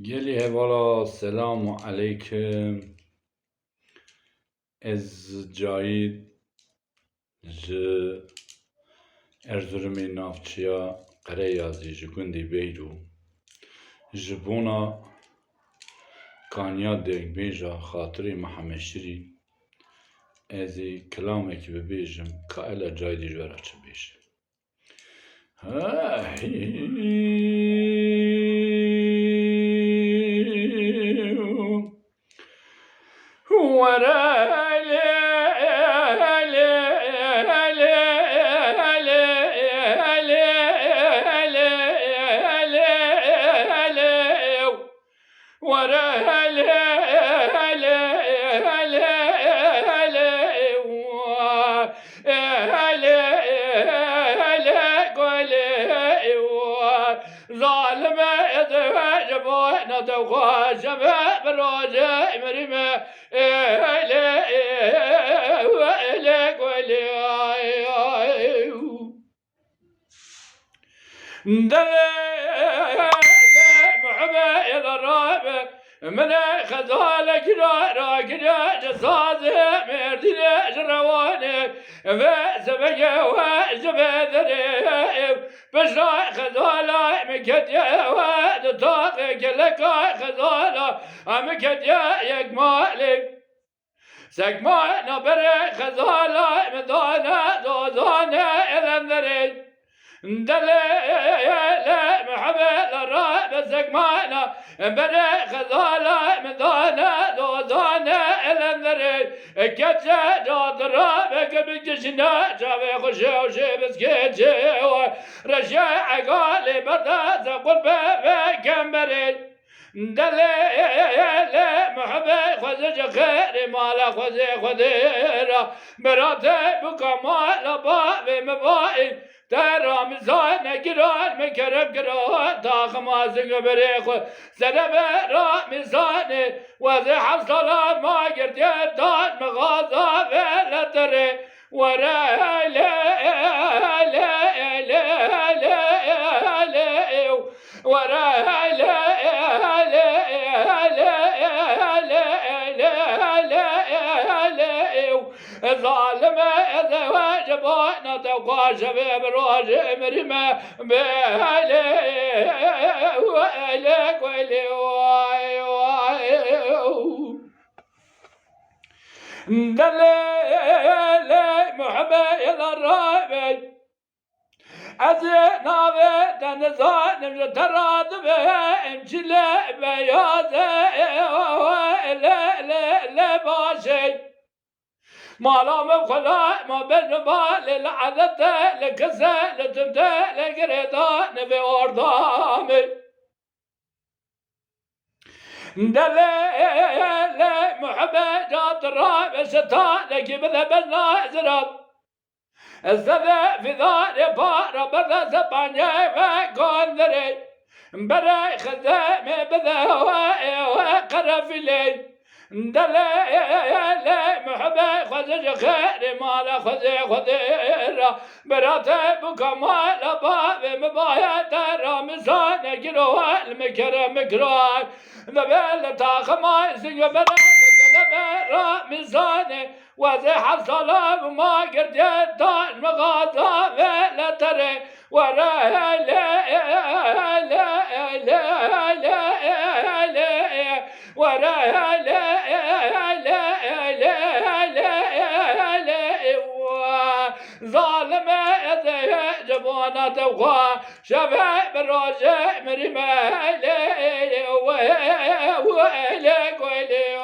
گلی هوالا سلام علیکم از جاید ج ارزرمی نافچیا قره یازی جگوندی بیرو جبونا کانیا دیگ بیجا خاطری محمشری ازی کلامی که ببیجم که الا جایدی جورا چه بیجم ظالمة يتواجب نتوخى شباب الرجاء مريمة إليك ولي محبة إلى الرابع من خذالك راك جساد مردنا جرواني فسبق وجبذري بشرا خذالا مكديا ودطاقك لك خذالا مكديا يقمالي سقما نبري خذالا مدانا دوزانا إلندري دليل محبة الراب سقمانا بري خذالا مدانا دوزانا إلندري كتشا جات رابك بكشنا شافي خشي وشي بسكيتشي رشاع قالي بردا زقل بكمبري دليل محبة خزج خير مالا خزي خديرا براتي بكمال بابي مبائي ترى مزان قران مكرب قران تاخ مازق بريخ سنب را مزان وزي حصل ما قرد يدان مغاظة فيلا تري ورا ظالمة إذا واجبنا توقع شباب الراجع مرمى بهالك ويلي دليل محبة إلى الرابع أزينا بتنزان تراد بامشي بياض لا باشي مالا مخلا ما بين مال العدد لكسل تبدا لقريدان في أردامي دليل محبة جات الرابع ستانك بذبنا زرب الزذا في ذار بار بذا زبانيا وقندري برا خزامي بذا وقرف لي دليل محبة خزج خير مالا خزي خذيرا براتي بكمال بابي مبايا ترى مزان قروى المكرم مكراي ذبل تاخما يسيو برا خذ مزاني وزي حصل وما قرد يدان مغاظة ولا تري ورا ظالمة إذا جبونا توقع شباب الرجاء مرمى ويلك ويلي